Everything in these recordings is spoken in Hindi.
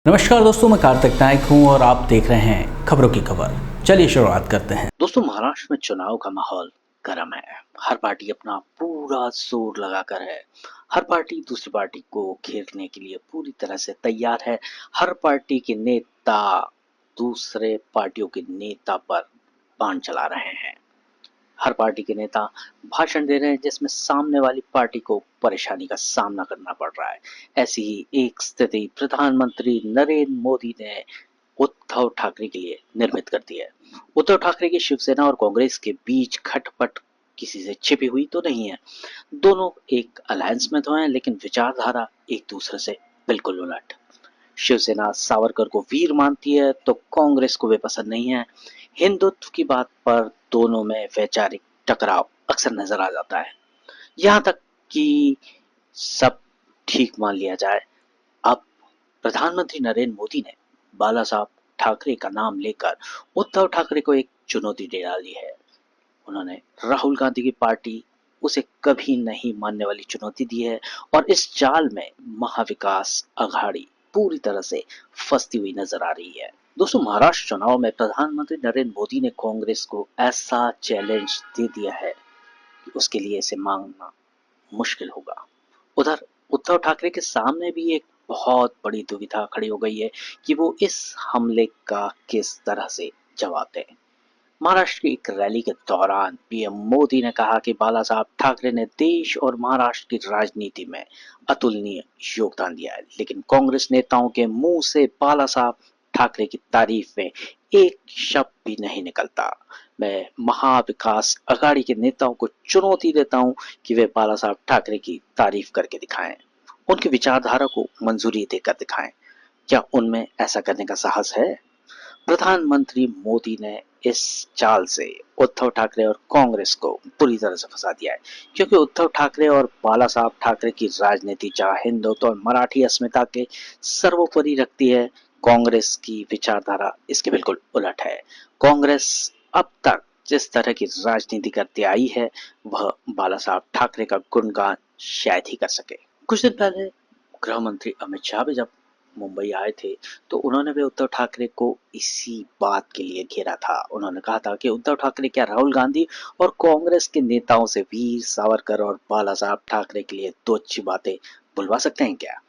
नमस्कार दोस्तों, मैं कार्तिक नायक हूं और आप देख रहे हैं खबरों की खबर। चलिए शुरुआत करते हैं। दोस्तों, महाराष्ट्र में चुनाव का माहौल गर्म है। हर पार्टी अपना पूरा जोर लगाकर है। हर पार्टी दूसरी पार्टी को घेरने के लिए पूरी तरह से तैयार है। हर पार्टी के नेता दूसरे पार्टियों के नेता पर बाण चला रहे हैं। हर पार्टी के नेता भाषण दे रहे हैं जिसमें सामने वाली पार्टी को परेशानी का सामना करना पड़ रहा है। ऐसी ही एक स्थिति प्रधानमंत्री नरेंद्र मोदी ने उद्धव ठाकरे के लिए निर्मित कर दी है। उद्धव ठाकरे की शिवसेना और कांग्रेस के बीच खटपट किसी से छिपी हुई तो नहीं है। दोनों एक अलायंस में तो हैं, लेकिन विचारधारा एक दूसरे से बिल्कुल उलट। शिवसेना सावरकर को वीर मानती है तो कांग्रेस को वे पसंद नहीं है। हिंदुत्व की बात पर दोनों में वैचारिक टकराव अक्सर नजर आ जाता है। यहाँ तक कि सब ठीक मान लिया जाए, अब प्रधानमंत्री नरेंद्र मोदी ने बाला साहब ठाकरे का नाम लेकर उद्धव ठाकरे को एक चुनौती दे डाली है। उन्होंने राहुल गांधी की पार्टी उसे कभी नहीं मानने वाली चुनौती दी है और इस जाल में महाविकास अघाड़ी पूरी तरह से फंसती हुई नजर आ रही है। दोस्तों, महाराष्ट्र चुनाव में प्रधानमंत्री नरेंद्र मोदी ने कांग्रेस को ऐसा चैलेंज दे दिया है कि उसके लिए इसे मांगना मुश्किल होगा। उधर उद्धव ठाकरे के सामने भी एक बहुत बड़ी दुविधा खड़ी हो गई है कि वो इस हमले का किस तरह से जवाब दें। महाराष्ट्र की एक रैली के दौरान पीएम मोदी ने कहा कि बाला साहब ठाकरे ने देश और महाराष्ट्र की राजनीति में अतुलनीय योगदान दिया है, लेकिन कांग्रेस नेताओं के मुंह से बाला साहब ठाकरे की तारीफ में एक शब्द भी नहीं निकलता। मैं महाविकास अघाड़ी के नेताओं को चुनौती देता हूं कि वे बाला साहब ठाकरे की तारीफ करके दिखाएं, उनकी विचारधारा को मंजूरी देकर दिखाएं। क्या उनमें ऐसा करने का साहस है? प्रधानमंत्री मोदी ने इस चाल से उद्धव ठाकरे और कांग्रेस को पूरी तरह से फंसा दिया है, क्योंकि उद्धव ठाकरे और बाला साहब ठाकरे की राजनीति जहां हिंदुत्व और मराठी अस्मिता के सर्वोपरि रखती है, कांग्रेस की विचारधारा इसके बिल्कुल उलट है। कांग्रेस अब तक जिस तरह की राजनीति करती आई है, वह बाला साहब ठाकरे का गुणगान शायद ही कर सके। कुछ दिन पहले गृह मंत्री अमित शाह भी जब मुंबई आए थे तो उन्होंने भी उद्धव ठाकरे को इसी बात के लिए घेरा था। उन्होंने कहा था कि उद्धव ठाकरे क्या राहुल गांधी और कांग्रेस के नेताओं से वीर सावरकर और बाला साहब ठाकरे के लिए दो अच्छी बातें बुलवा सकते हैं क्या?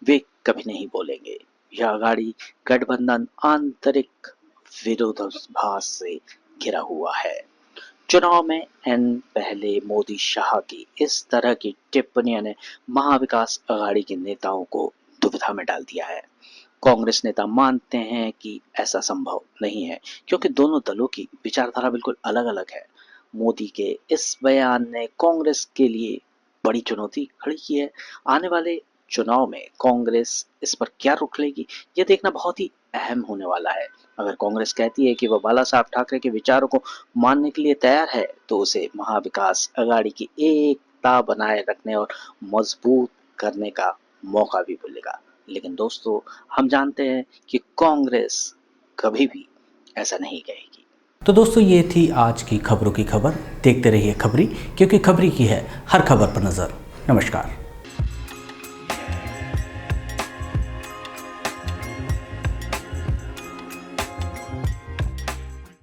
वे कभी नहीं बोलेंगे। यह अघाड़ी गठबंधन आंतरिक विरोधाभास से घिरा हुआ है। चुनाव में पहले मोदी शाह की इस तरह की टिप्पणियों ने महाविकास अघाड़ी के नेताओं को दुविधा में डाल दिया है। कांग्रेस नेता मानते हैं कि ऐसा संभव नहीं है, क्योंकि दोनों दलों की विचारधारा बिल्कुल अलग अलग है। मोदी के इस बयान ने कांग्रेस के लिए बड़ी चुनौती खड़ी की है। आने वाले चुनाव में कांग्रेस इस पर क्या रुख लेगी, यह देखना बहुत ही अहम होने वाला है। अगर कांग्रेस कहती है कि वह बाला साहब ठाकरे के विचारों को मानने के लिए तैयार है, तो उसे महाविकास अघाड़ी की एकता बनाए रखने और मजबूत करने का मौका भी मिलेगा। लेकिन दोस्तों, हम जानते हैं कि कांग्रेस कभी भी ऐसा नहीं कहेगी। तो दोस्तों, ये थी आज की खबरों की खबर। देखते रहिए खबरी, क्योंकि खबरी की है हर खबर पर नजर। नमस्कार।